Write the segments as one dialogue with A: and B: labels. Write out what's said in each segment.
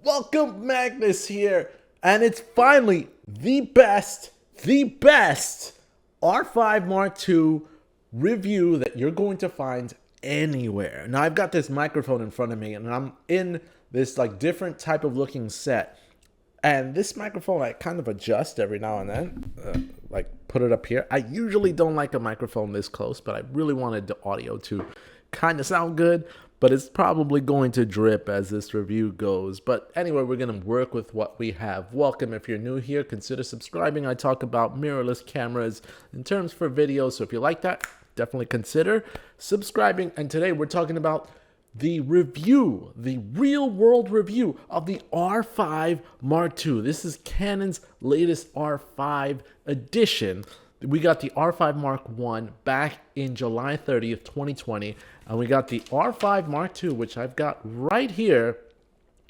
A: Welcome, Magnus here, and it's finally the best R5 Mark II review that you're going to find anywhere. Now, I've got this microphone in front of me, and I'm in this like different type of looking set. And this microphone, I kind of adjust every now and then, like put it up here. I usually don't like a microphone this close, but I really wanted the audio to kind of sound good, but it's probably going to drip as this review goes. But anyway, we're going to work with what we have. Welcome. If you're new here, consider subscribing. I talk about mirrorless cameras in terms for video. So if you like that, definitely consider subscribing. And today we're talking about the review, the real world review of the R5 Mark II. This is Canon's latest R5 edition. We got the R5 Mark I back in July 30th, 2020. And we got the R5 Mark II, which I've got right here,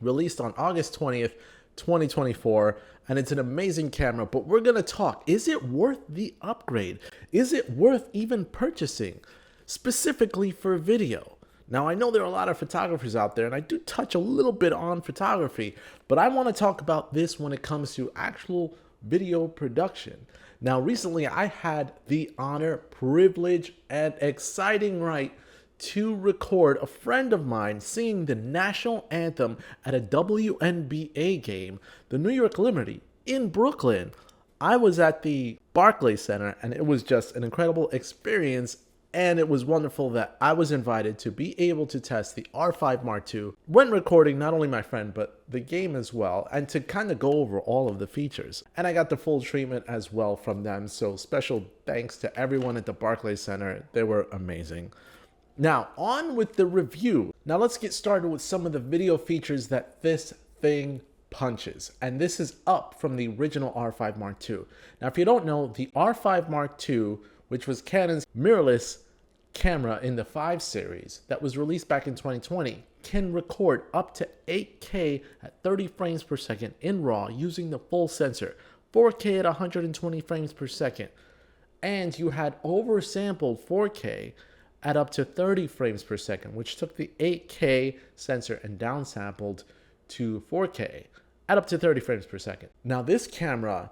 A: released on August 20th, 2024. And it's an amazing camera, but we're going to talk. Is it worth the upgrade? Is it worth even purchasing specifically for video? Now, I know there are a lot of photographers out there, and I do touch a little bit on photography, but I want to talk about this when it comes to actual video production. Now, recently, I had the honor, privilege, and exciting right to record a friend of mine singing the national anthem at a WNBA game, the New York Liberty, in Brooklyn. I was at the Barclays Center, and it was just an incredible experience. And it was wonderful that I was invited to be able to test the R5 Mark II when recording not only my friend, but the game as well, and to kind of go over all of the features. And I got the full treatment as well from them. So special thanks to everyone at the Barclays Center. They were amazing. Now, on with the review. Now let's get started with some of the video features that this thing punches. And this is up from the original R5 Mark II. Now, if you don't know, the R5 Mark II, which was Canon's mirrorless camera in the 5 series that was released back in 2020, can record up to 8K at 30 frames per second in RAW using the full sensor, 4K at 120 frames per second, and you had oversampled 4K at up to 30 frames per second, which took the 8K sensor and downsampled to 4K at up to 30 frames per second. Now, this camera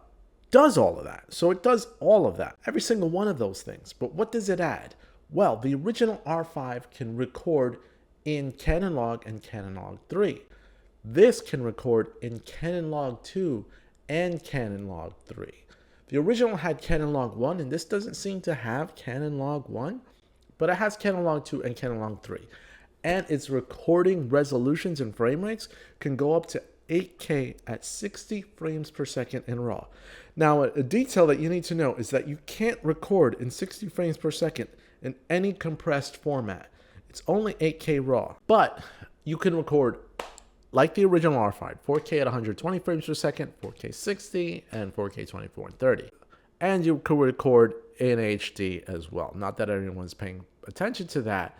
A: does all of that. So it does all of that, every single one of those things. But what does it add? Well, the original R5 can record in Canon Log and Canon Log 3. This can record in Canon Log 2 and Canon Log 3. The original had Canon Log 1, and this doesn't seem to have Canon Log 1, but it has Canon Log 2 and Canon Log 3. And its recording resolutions and frame rates can go up to 8K at 60 frames per second in RAW. Now, a detail that you need to know is that you can't record in 60 frames per second in any compressed format. It's only 8K RAW, but you can record like the original R5, 4K at 120 frames per second, 4K 60, and 4K 24 and 30. And you can record in HD as well. Not that anyone's paying attention to that,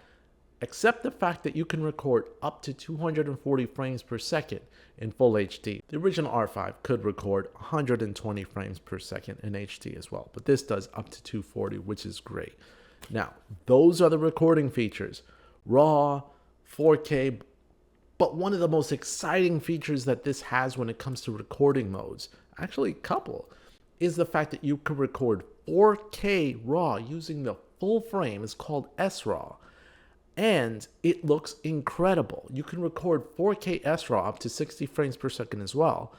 A: except the fact that you can record up to 240 frames per second in full HD. The original R5 could record 120 frames per second in HD as well, but this does up to 240, which is great. Now, those are the recording features, RAW, 4K, but one of the most exciting features that this has when it comes to recording modes, actually a couple, is the fact that you can record 4K RAW using the full frame. It's called SRAW. And it looks incredible. You can record 4K SRAW up to 60 frames per second as well.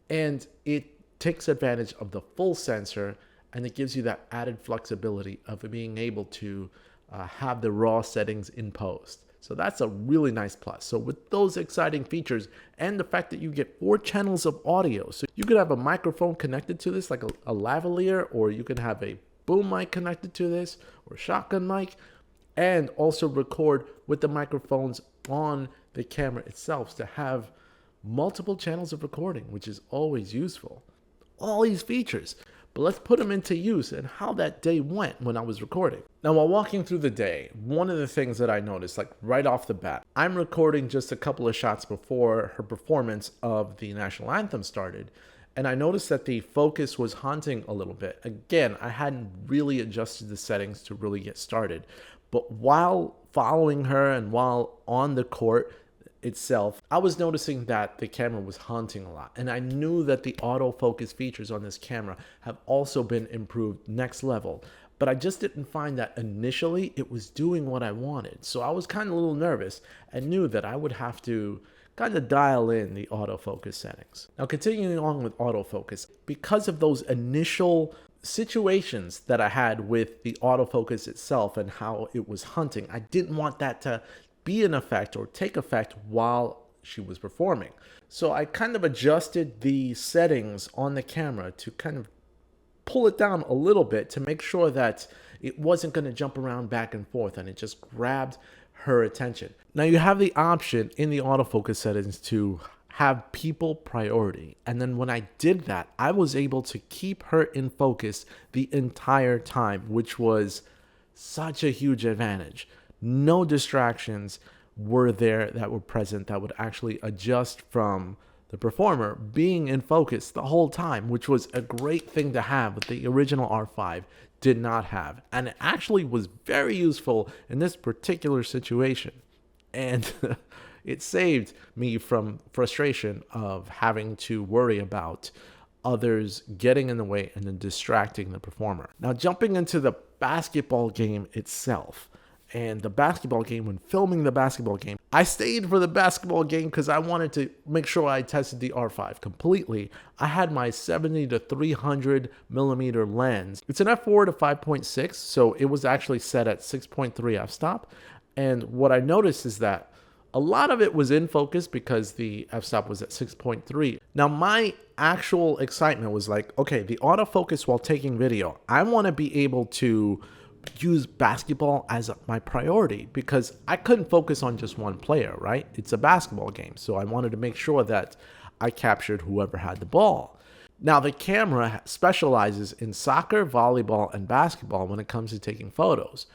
A: And it takes advantage of the full sensor, and it gives you that added flexibility of being able to have the RAW settings in post. So that's a really nice plus. So with those exciting features and the fact that you get 4 channels of audio, so you could have a microphone connected to this like a lavalier, or you could have a boom mic connected to this, or shotgun mic, and also record with the microphones on the camera itself to have multiple channels of recording, which is always useful. All these features, but let's put them into use and how that day went when I was recording. Now, while walking through the day, one of the things that I noticed, like right off the bat, I'm recording just a couple of shots before her performance of the national anthem started, and I noticed that the focus was haunting a little bit. Again, I hadn't really adjusted the settings to really get started. But while following her and while on the court, itself, I was noticing that the camera was hunting a lot. And I knew that the autofocus features on this camera have also been improved next level. But I just didn't find that initially it was doing what I wanted. So I was kind of a little nervous and knew that I would have to kind of dial in the autofocus settings. Now, continuing on with autofocus, because of those initial situations that I had with the autofocus itself and how it was hunting, I didn't want that to be an effect or take effect while she was performing. So I kind of adjusted the settings on the camera to kind of pull it down a little bit to make sure that it wasn't going to jump around back and forth and it just grabbed her attention. Now you have the option in the autofocus settings to have people priority. And then when I did that, I was able to keep her in focus the entire time, which was such a huge advantage. No distractions were there that were present that would actually adjust from the performer being in focus the whole time, which was a great thing to have, but the original R5 did not have. And it actually was very useful in this particular situation. And it saved me from frustration of having to worry about others getting in the way and then distracting the performer. Now, jumping into the basketball game itself. And the basketball game, when filming the basketball game, I stayed for the basketball game because I wanted to make sure I tested the R5 completely. I had my 70 to 300 millimeter lens. It's an f4 to 5.6, so it was actually set at 6.3 f-stop. And what I noticed is that a lot of it was in focus because the f-stop was at 6.3. Now, my actual excitement was like, okay, the autofocus while taking video, I want to be able to use basketball as my priority because I couldn't focus on just one player, right? It's a basketball game. So I wanted to make sure that I captured whoever had the ball. Now, the camera specializes in soccer, volleyball, and basketball when it comes to taking photos.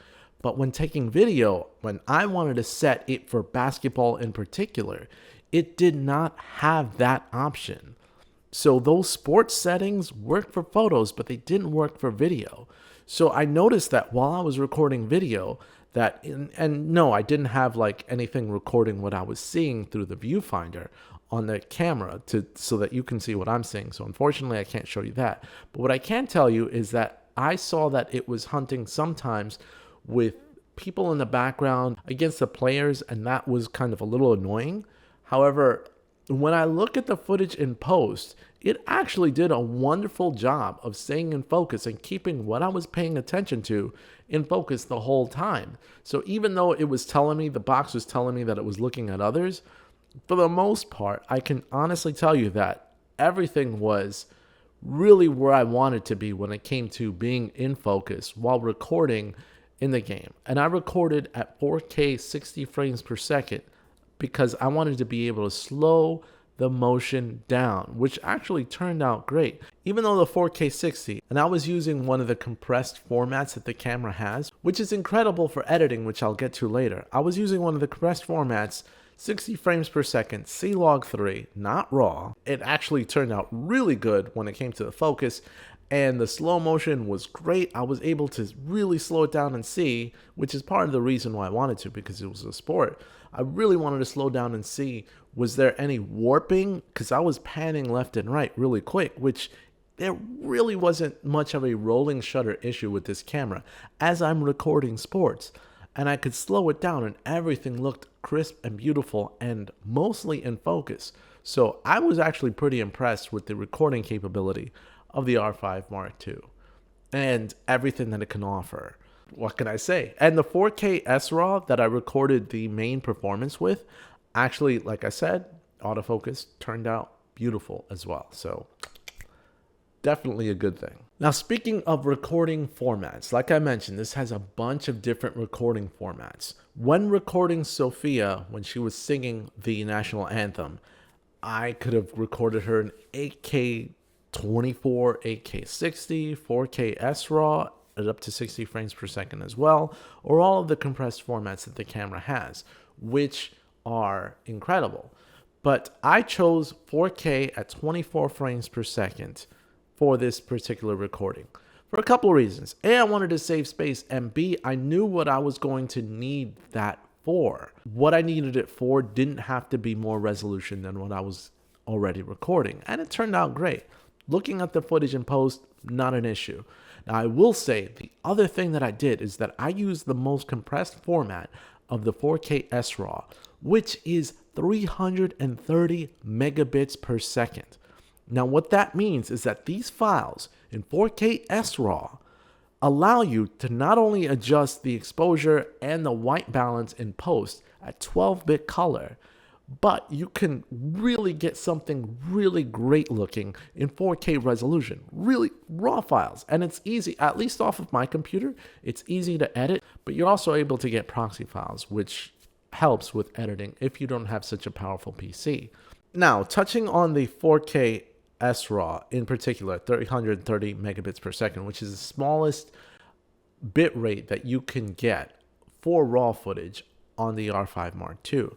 A: But when taking video, when I wanted to set it for basketball in particular, it did not have that option. So those sports settings work for photos, but they didn't work for video. So I noticed that while I was recording video, and no, I didn't have like anything recording what I was seeing through the viewfinder on the camera so that you can see what I'm seeing. So unfortunately, I can't show you that. But what I can tell you is that I saw that it was hunting sometimes with people in the background against the players, and that was kind of a little annoying. However, when I look at the footage in post, it actually did a wonderful job of staying in focus and keeping what I was paying attention to in focus the whole time. So even though it was telling me, the box was telling me that it was looking at others, for the most part, I can honestly tell you that everything was really where I wanted to be when it came to being in focus while recording in the game. And I recorded at 4K 60 frames per second because I wanted to be able to slow the motion down, which actually turned out great. Even though the 4K 60, and I was using one of the compressed formats that the camera has, which is incredible for editing, which I'll get to later. I was using one of the compressed formats, 60 frames per second, C-Log 3, not RAW. It actually turned out really good when it came to the focus, and the slow motion was great. I was able to really slow it down and see, which is part of the reason why I wanted to, because it was a sport. I really wanted to slow down and see, was there any warping? Because I was panning left and right really quick, which there really wasn't much of a rolling shutter issue with this camera as I'm recording sports. And I could slow it down and everything looked crisp and beautiful and mostly in focus. So I was actually pretty impressed with the recording capability of the R5 Mark II and everything that it can offer. What can I say? And the 4K SRAW that I recorded the main performance with, actually, like I said, autofocus turned out beautiful as well. So definitely a good thing. Now, speaking of recording formats, like I mentioned, this has a bunch of different recording formats. When recording Sophia, when she was singing the national anthem, I could have recorded her in 8K 24, 8K 60, 4K SRAW, at up to 60 frames per second as well, or all of the compressed formats that the camera has, which are incredible. But I chose 4K at 24 frames per second for this particular recording for a couple of reasons. A, I wanted to save space, and B, I knew what I was going to need that for. What I needed it for didn't have to be more resolution than what I was already recording, and it turned out great. Looking at the footage in post, not an issue. Now, I will say the other thing that I did is that I used the most compressed format of the 4K SRAW, which is 330 megabits per second. Now, what that means is that these files in 4K SRAW allow you to not only adjust the exposure and the white balance in post at 12-bit color, but you can really get something really great looking in 4K resolution, really raw files. And it's easy, at least off of my computer, it's easy to edit, but you're also able to get proxy files, which helps with editing if you don't have such a powerful PC. Now, touching on the 4K SRAW in particular, 330 megabits per second, which is the smallest bit rate that you can get for raw footage on the R5 Mark II.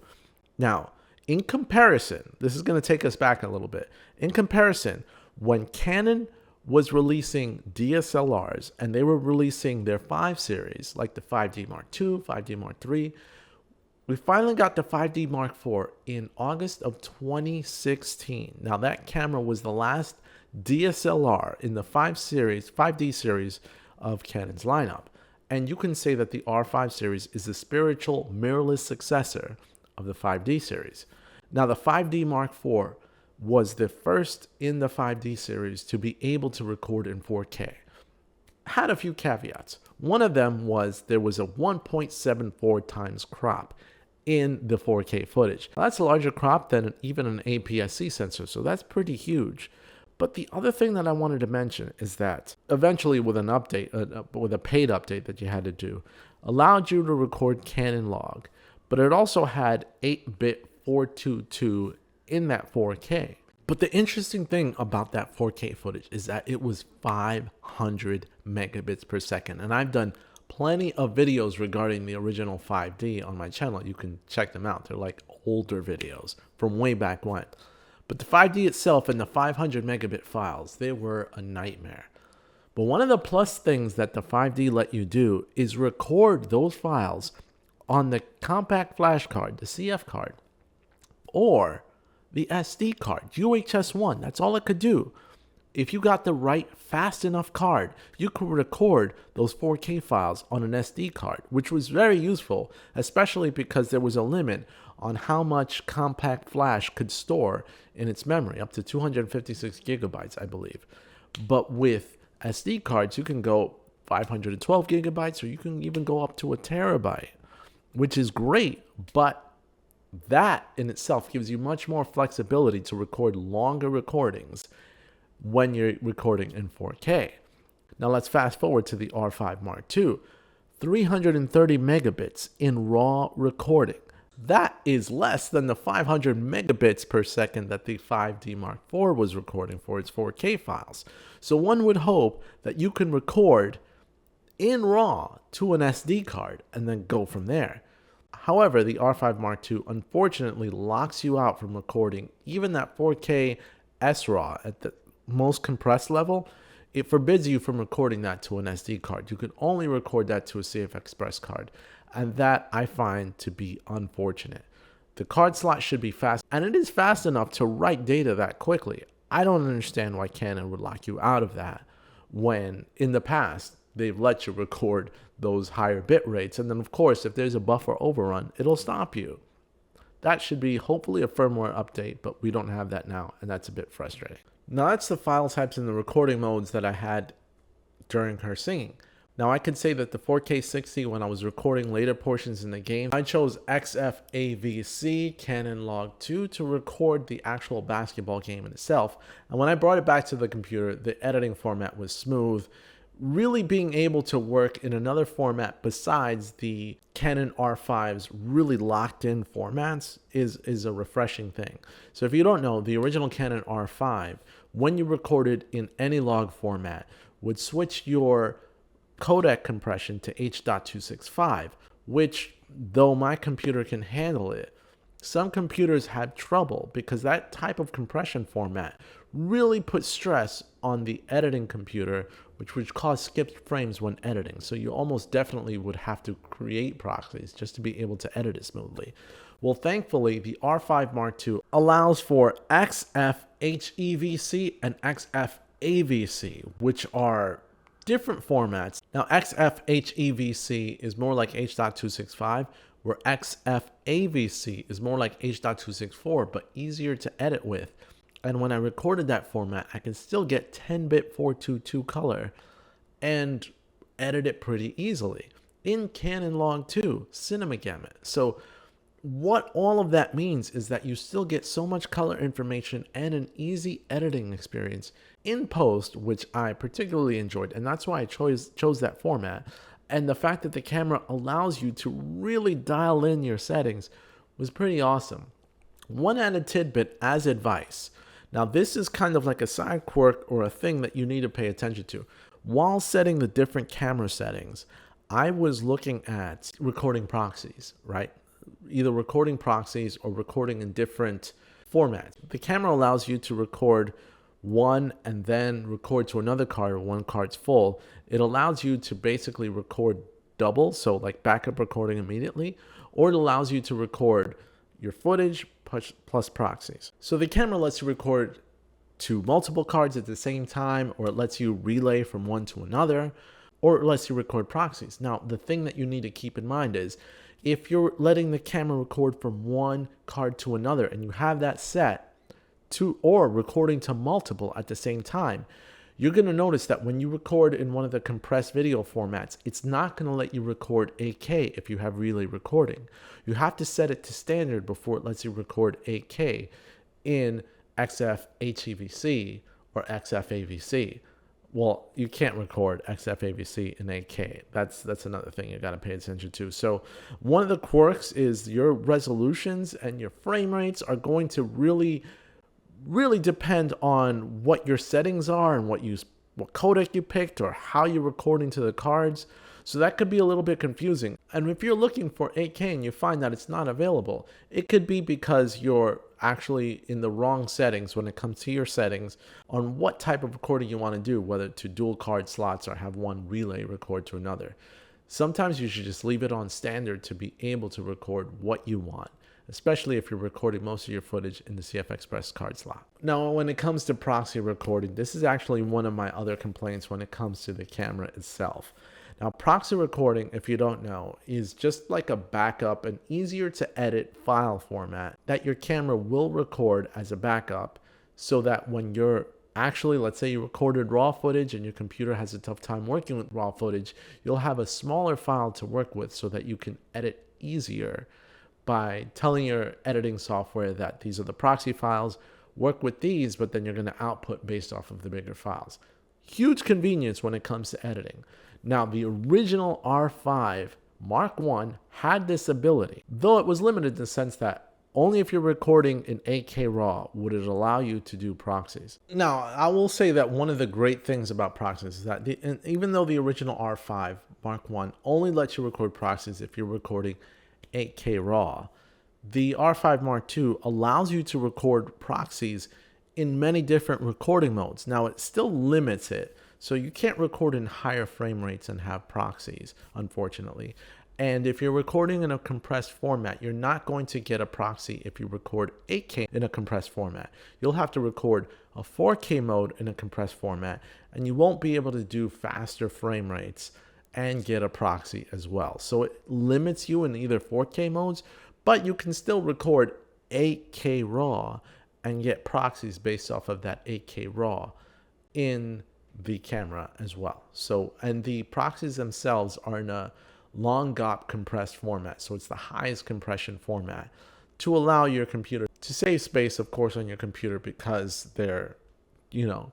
A: Now, in comparison, this is going to take us back a little bit. In comparison, when Canon was releasing DSLRs and they were releasing their 5 series, like the 5D Mark II, 5D Mark III, we finally got the 5D Mark IV in August of 2016. Now, that camera was the last DSLR in the 5D series of Canon's lineup. And you can say that the R5 series is the spiritual mirrorless successor of the 5D series. Now, the 5D Mark IV was the first in the 5D series to be able to record in 4K. Had a few caveats. One of them was there was a 1.74 times crop in the 4K footage. Now, that's a larger crop than even an APS-C sensor, so that's pretty huge. But the other thing that I wanted to mention is that eventually with an update, with a paid update that you had to do, allowed you to record Canon log, but it also had 8-bit 422 in that 4K. But the interesting thing about that 4K footage is that it was 500 megabits per second. And I've done plenty of videos regarding the original 5D on my channel. You can check them out. They're like older videos from way back when. But the 5D itself and the 500 megabit files, they were a nightmare. But one of the plus things that the 5D let you do is record those files on the compact flash card, the CF card, or the SD card, UHS-1. That's all it could do. If you got the right fast enough card, you could record those 4K files on an SD card, which was very useful, especially because there was a limit on how much compact flash could store in its memory, up to 256 gigabytes, I believe. But with SD cards, you can go 512 gigabytes, or you can even go up to a terabyte, which is great, but that in itself gives you much more flexibility to record longer recordings when you're recording in 4K. Now let's fast forward to the R5 Mark II. 330 megabits in raw recording. That is less than the 500 megabits per second that the 5D Mark IV was recording for its 4K files. So one would hope that you can record in RAW to an SD card and then go from there. However, the R5 Mark II unfortunately locks you out from recording even that 4K SRAW at the most compressed level. It forbids you from recording that to an SD card. You can only record that to a CF Express card, and that I find to be unfortunate. The card slot should be fast, and it is fast enough to write data that quickly. I don't understand why Canon would lock you out of that when in the past they've let you record those higher bit rates, and then of course if there's a buffer overrun, it'll stop you. That should be hopefully a firmware update, but we don't have that now, and that's a bit frustrating. Now that's the file types and the recording modes that I had during her singing. Now I could say that the 4K 60, when I was recording later portions in the game, I chose XFAVC Canon Log 2 to record the actual basketball game in itself. And when I brought it back to the computer, the editing format was smooth. Really being able to work in another format besides the Canon R5's really locked in formats is a refreshing thing. So if you don't know, the original Canon R5, when you recorded in any log format, would switch your codec compression to H.265, which, though my computer can handle it, some computers had trouble because that type of compression format really puts stress on the editing computer, which would cause skipped frames when editing. So you almost definitely would have to create proxies just to be able to edit it smoothly. Well, thankfully, the R5 Mark II allows for XFHEVC and XFAVC, which are different formats. Now, XFHEVC is more like H.265, where XFAVC is more like H.264, but easier to edit with. And when I recorded that format, I can still get 10-bit 422 color and edit it pretty easily in Canon Log 2 Cinema Gamut. So what all of that means is that you still get so much color information and an easy editing experience in post, which I particularly enjoyed. And that's why I chose that format. And the fact that the camera allows you to really dial in your settings was pretty awesome. One added tidbit as advice. Now, this is kind of like a side quirk or a thing that you need to pay attention to. While setting the different camera settings, I was looking at recording proxies, right? Either recording proxies or recording in different formats. The camera allows you to record one and then record to another card when one card's full. It allows you to basically record double, so like backup recording immediately, or it allows you to record your footage plus proxies. So the camera lets you record to multiple cards at the same time, or it lets you relay from one to another, or it lets you record proxies. Now, the thing that you need to keep in mind is if you're letting the camera record from one card to another and you have that set to, or recording to multiple at the same time, you're going to notice that when you record in one of the compressed video formats, it's not going to let you record 8K if you have relay recording. You have to set it to standard before it lets you record 8K in XFHEVC or XFAVC. Well, you can't record XFAVC in 8K. That's another thing you got to pay attention to. So one of the quirks is your resolutions and your frame rates are going to really depend on what your settings are and what codec you picked or how you're recording to the cards. So that could be a little bit confusing. And if you're looking for 8K and you find that it's not available, it could be because you're actually in the wrong settings when it comes to your settings on what type of recording you want to do, whether to dual card slots or have one relay record to another. Sometimes you should just leave it on standard to be able to record what you want, especially if you're recording most of your footage in the CF Express card slot. Now, when it comes to proxy recording, this is actually one of my other complaints when it comes to the camera itself. Now, proxy recording, if you don't know, is just like a backup, an easier to edit file format that your camera will record as a backup so that when you're actually, let's say you recorded raw footage and your computer has a tough time working with raw footage, you'll have a smaller file to work with so that you can edit easier by telling your editing software that these are the proxy files, work with these, but then you're going to output based off of the bigger files. Huge convenience when it comes to editing. Now, the original R5 Mark I had this ability, though it was limited in the sense that only if you're recording in 8K RAW would it allow you to do proxies. Now, I will say that one of the great things about proxies is that even though the original R5 Mark I only lets you record proxies if you're recording 8K RAW, the R5 Mark II allows you to record proxies in many different recording modes. Now, it still limits it, so you can't record in higher frame rates and have proxies, unfortunately. And if you're recording in a compressed format, you're not going to get a proxy if you record 8K in a compressed format. You'll have to record a 4K mode in a compressed format, and you won't be able to do faster frame rates and get a proxy as well. So it limits you in either 4K modes, but you can still record 8K RAW and get proxies based off of that 8K RAW in the camera as well. So, and the proxies themselves are in a long GOP compressed format. So it's the highest compression format to allow your computer to save space, of course, on your computer because they're,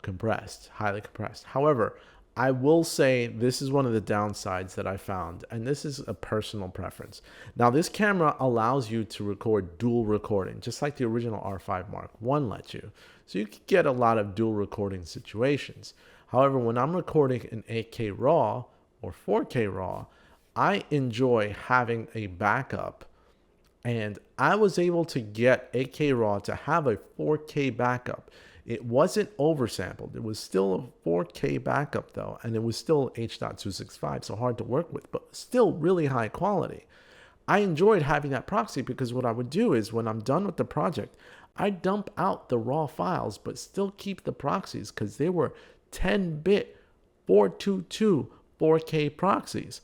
A: compressed, highly compressed. However, I will say this is one of the downsides that I found, and this is a personal preference. Now, this camera allows you to record dual recording, just like the original R5 Mark I let you. So you can get a lot of dual recording situations. However, when I'm recording in 8K RAW or 4K RAW, I enjoy having a backup And I was able to get 8K RAW to have a 4K backup. It wasn't oversampled. It was still a 4K backup though, and it was still H.265, so hard to work with, but still really high quality. I enjoyed having that proxy because what I would do is when I'm done with the project, I dump out the raw files, but still keep the proxies because they were 10-bit 422 4K proxies.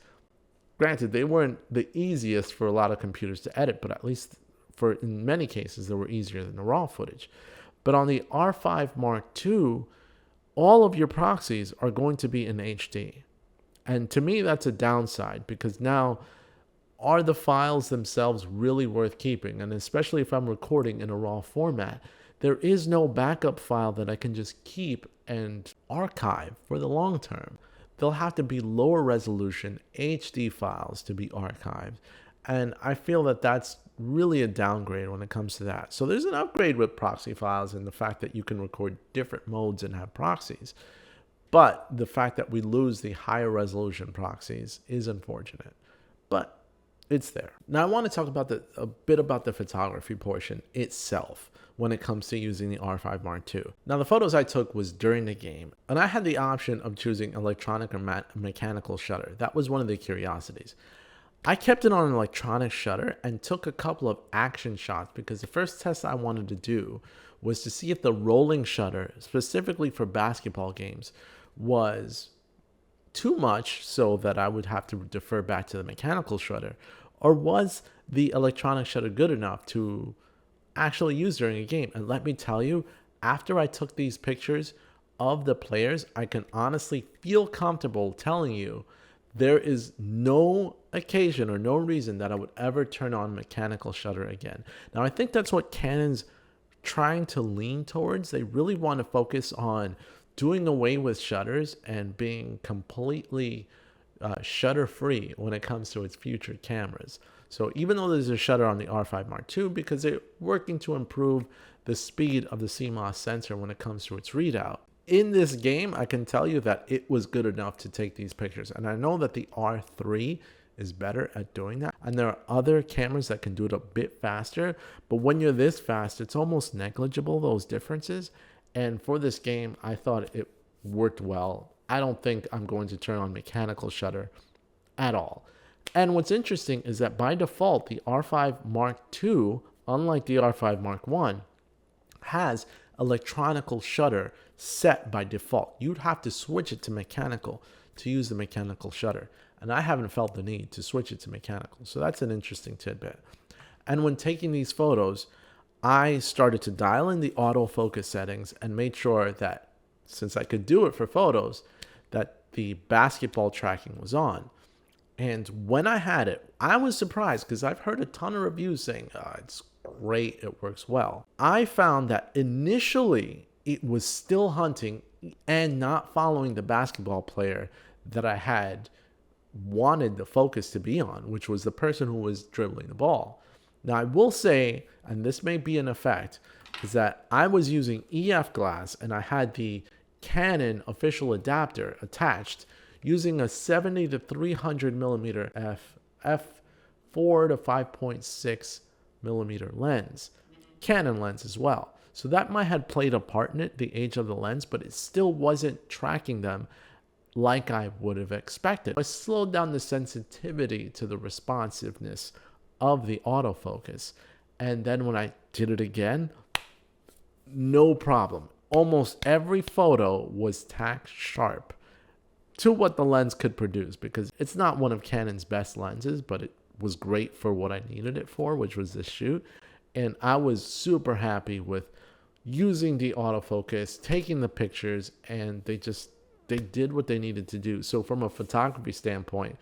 A: Granted, they weren't the easiest for a lot of computers to edit, but at least in many cases, they were easier than the raw footage. But on the R5 Mark II, all of your proxies are going to be in HD. And to me, that's a downside because now, are the files themselves really worth keeping? And especially if I'm recording in a raw format, there is no backup file that I can just keep and archive for the long term. They'll have to be lower resolution HD files to be archived. And I feel that that's really a downgrade when it comes to that. So there's an upgrade with proxy files and the fact that you can record different modes and have proxies. But the fact that we lose the higher resolution proxies is unfortunate. But it's there. Now I want to talk about a bit about the photography portion itself when it comes to using the R5 Mark II. Now the photos I took was during the game, and I had the option of choosing electronic or mechanical shutter. That was one of the curiosities. I kept it on an electronic shutter and took a couple of action shots because the first test I wanted to do was to see if the rolling shutter, specifically for basketball games, was too much so that I would have to defer back to the mechanical shutter, or was the electronic shutter good enough to actually use during a game. And let me tell you, after I took these pictures of the players, I can honestly feel comfortable telling you there is no occasion or no reason that I would ever turn on mechanical shutter again. Now, I think that's what Canon's trying to lean towards. They really want to focus on doing away with shutters and being completely shutter free when it comes to its future cameras. So even though there's a shutter on the R5 Mark II, because they're working to improve the speed of the CMOS sensor when it comes to its readout, in this game, I can tell you that it was good enough to take these pictures. And I know that the R3 is better at doing that. And there are other cameras that can do it a bit faster. But when you're this fast, it's almost negligible, those differences. And for this game, I thought it worked well. I don't think I'm going to turn on mechanical shutter at all. And what's interesting is that by default, the R5 Mark II, unlike the R5 Mark I, has electronical shutter set by default. You'd have to switch it to mechanical to use the mechanical shutter. And I haven't felt the need to switch it to mechanical. So that's an interesting tidbit. And when taking these photos, I started to dial in the autofocus settings and made sure that since I could do it for photos, that the basketball tracking was on. And when I had it, I was surprised because I've heard a ton of reviews saying, it's great, it works well. I found that initially it was still hunting and not following the basketball player that I had wanted the focus to be on, which was the person who was dribbling the ball. Now, I will say, and this may be an effect, is that I was using EF glass and I had the Canon official adapter attached using a 70 to 300 millimeter f4 to 5.6 millimeter lens, Canon lens as well. So that might have played a part in it, the age of the lens, but it still wasn't tracking them like I would have expected. I slowed down the sensitivity to the responsiveness of the autofocus. And then when I did it again, no problem. Almost every photo was tack sharp to what the lens could produce, because it's not one of Canon's best lenses, but it was great for what I needed it for, which was this shoot. And I was super happy with using the autofocus, taking the pictures, and they did what they needed to do. So from a photography standpoint,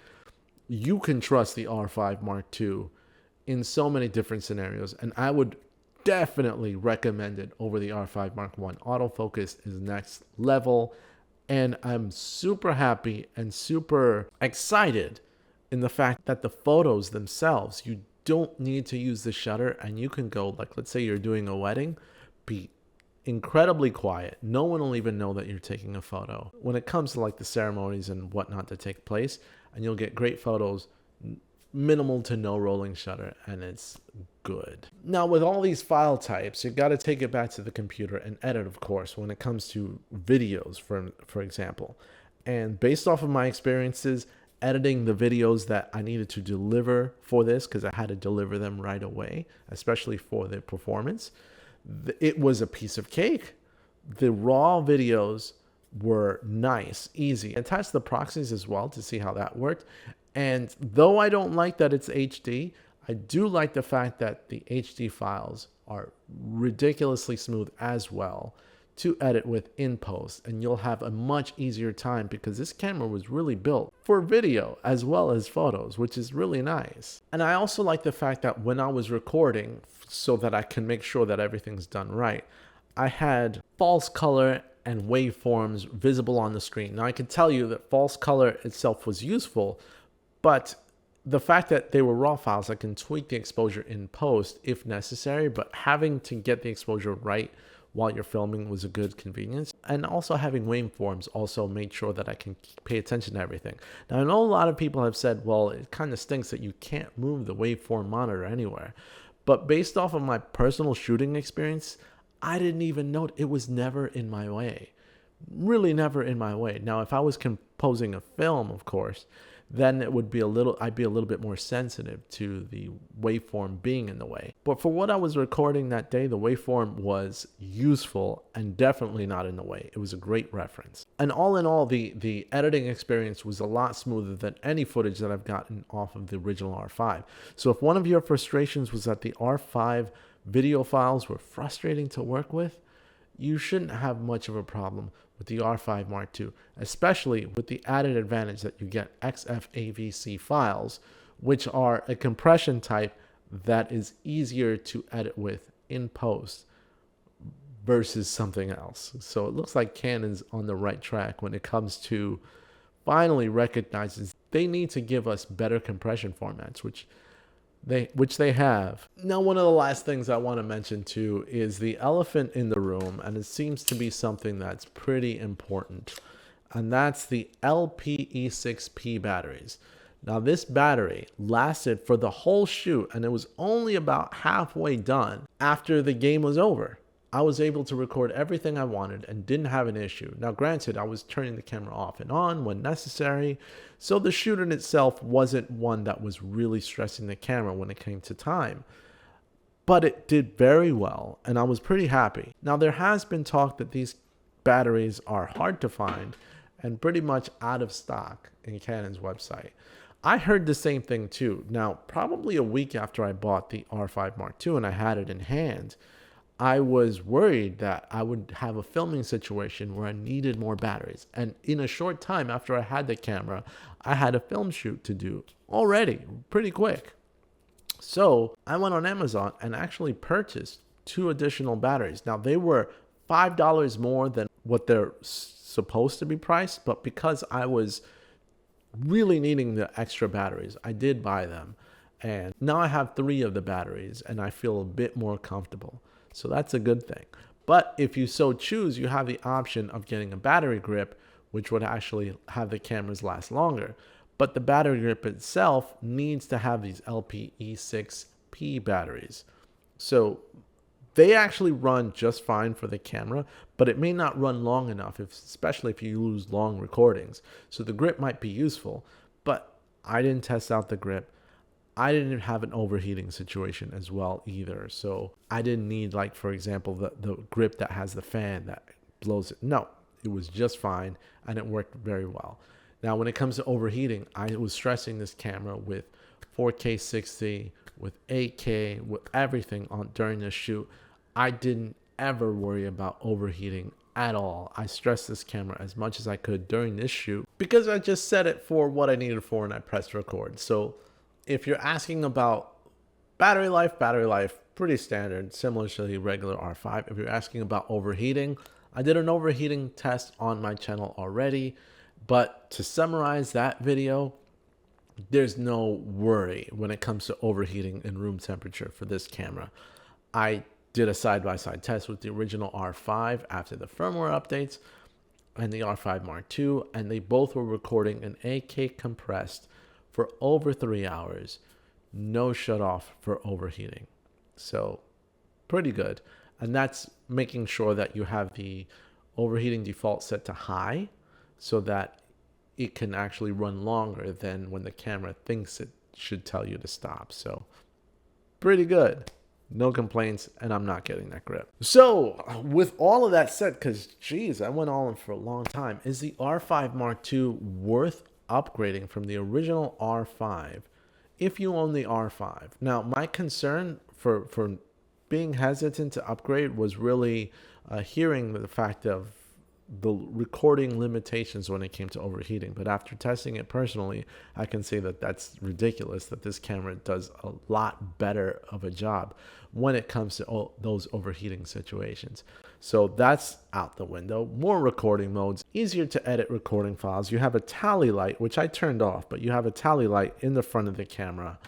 A: you can trust the R5 Mark II in so many different scenarios. And I would definitely recommend it over the R5 Mark I. Autofocus is next level. And I'm super happy and super excited in the fact that the photos themselves, you don't need to use the shutter, and you can go, like, let's say you're doing a wedding, be incredibly quiet. No one will even know that you're taking a photo when it comes to like the ceremonies and whatnot to take place, and you'll get great photos minimal to no rolling shutter, and it's good. Now, with all these file types, you got to take it back to the computer and edit, of course, when it comes to videos, for example. And based off of my experiences editing the videos that I needed to deliver for this, because I had to deliver them right away, especially for the performance, it was a piece of cake. The raw videos were nice, easy. I attached the proxies as well to see how that worked. And though I don't like that it's HD, I do like the fact that the HD files are ridiculously smooth as well to edit with in post, and you'll have a much easier time because this camera was really built for video as well as photos, which is really nice. And I also like the fact that when I was recording, so that I can make sure that everything's done right, I had false color and waveforms visible on the screen. Now I can tell you that false color itself was useful, but the fact that they were raw files, I can tweak the exposure in post if necessary, but having to get the exposure right while you're filming was a good convenience. And also having waveforms also made sure that I can pay attention to everything. Now I know a lot of people have said, well, it kind of stinks that you can't move the waveform monitor anywhere. But based off of my personal shooting experience, I didn't even note. It was never in my way. Really never in my way. Now, if I was composing a film, of course, then it would be I'd be a little bit more sensitive to the waveform being in the way. But for what I was recording that day, the waveform was useful and definitely not in the way. It was a great reference. And all in all, the editing experience was a lot smoother than any footage that I've gotten off of the original R5. So if one of your frustrations was that the R5 video files were frustrating to work with, you shouldn't have much of a problem with the R5 Mark II, especially with the added advantage that you get XFAVC files, which are a compression type that is easier to edit with in post versus something else. So it looks like Canon's on the right track when it comes to finally recognizes they need to give us better compression formats, which they have. Now, one of the last things I want to mention too is the elephant in the room, and it seems to be something that's pretty important, and that's the LPE6P batteries. Now, this battery lasted for the whole shoot, and it was only about halfway done after the game was over. I was able to record everything I wanted and didn't have an issue. Now, granted, I was turning the camera off and on when necessary, so the shoot in itself wasn't one that was really stressing the camera when it came to time. But it did very well, and I was pretty happy. Now, there has been talk that these batteries are hard to find and pretty much out of stock in Canon's website. I heard the same thing too. Now, probably a week after I bought the R5 Mark II and I had it in hand, I was worried that I would have a filming situation where I needed more batteries. And in a short time after I had the camera, I had a film shoot to do already, pretty quick. So I went on Amazon and actually purchased 2 additional batteries. Now, they were $5 more than what they're supposed to be priced, but because I was really needing the extra batteries, I did buy them. And now I have 3 of the batteries and I feel a bit more comfortable. So that's a good thing. But if you so choose, you have the option of getting a battery grip, which would actually have the cameras last longer. But the battery grip itself needs to have these LPE6P batteries. So they actually run just fine for the camera, but it may not run long enough, especially if you use long recordings. So the grip might be useful, but I didn't test out the grip. I didn't have an overheating situation as well either. So I didn't need, like, for example, the grip that has the fan that blows it. No, it was just fine and it worked very well. Now, when it comes to overheating, I was stressing this camera with 4K 60, with 8K, with everything on during the shoot. I didn't ever worry about overheating at all. I stressed this camera as much as I could during this shoot because I just set it for what I needed for and I pressed record. So if you're asking about battery life, pretty standard, similar to the regular R5. If you're asking about overheating, I did an overheating test on my channel already, but to summarize that video, there's no worry when it comes to overheating in room temperature for this camera. I did a side-by-side test with the original R5 after the firmware updates and the R5 Mark II, and they both were recording in 8K compressed for over 3 hours. No shut off for overheating. So pretty good. And that's making sure that you have the overheating default set to high so that it can actually run longer than when the camera thinks it should tell you to stop. So pretty good. No complaints, and I'm not getting that grip. So with all of that said, because geez, I went all in for a long time, is the R5 Mark II worth upgrading from the original R5 if you own the R5? Now, my concern for being hesitant to upgrade was really hearing the fact of the recording limitations when it came to overheating. But after testing it personally, I can say that that's ridiculous, that this camera does a lot better of a job when it comes to those overheating situations. So that's out the window. More recording modes, easier to edit recording files. You have a tally light, which I turned off, but you have a tally light in the front of the camera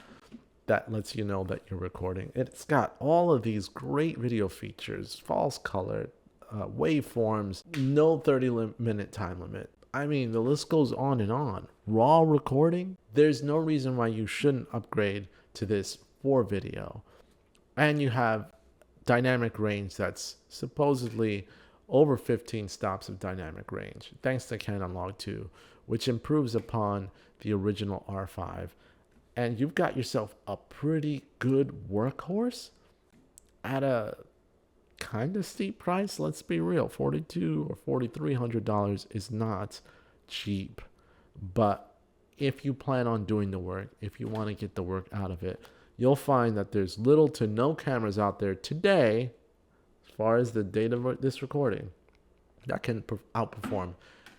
A: that lets you know that you're recording. It's got all of these great video features, false color, waveforms, no 30-minute time limit. I mean, the list goes on and on. Raw recording, there's no reason why you shouldn't upgrade to this for video. And you have dynamic range that's supposedly over 15 stops of dynamic range, thanks to Canon Log 2, which improves upon the original R5. And you've got yourself a pretty good workhorse at a kind of steep price. Let's be real, $4,200 or $4,300 is not cheap. But if you plan on doing the work, if you want to get the work out of it, you'll find that there's little to no cameras out there today, as far as the date of this recording, that can outperform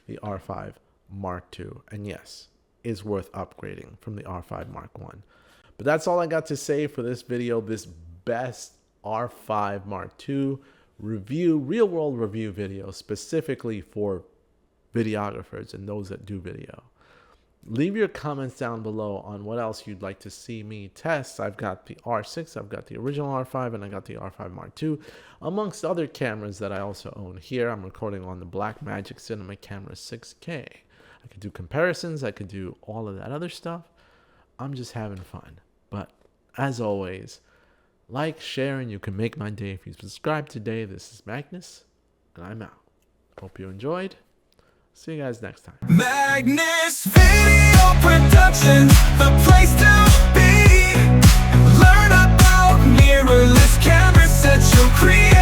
A: the R5 Mark II. And yes, is worth upgrading from the R5 Mark I. But that's all I got to say for this video, this best R5 Mark II review, real world review video, specifically for videographers and those that do video. Leave your comments down below on what else you'd like to see me test. I've got the R6, I've got the original R5, and I got the R5 Mark II, amongst other cameras that I also own here. I'm recording on the Blackmagic Cinema Camera 6K. I could do comparisons, I could do all of that other stuff. I'm just having fun. But as always, like, share, and you can make my day if you subscribe today. This is Magnus, and I'm out. Hope you enjoyed. See you guys next time.
B: Magnus Video Productions, the place to be. Learn about mirrorless cameras that you'll create.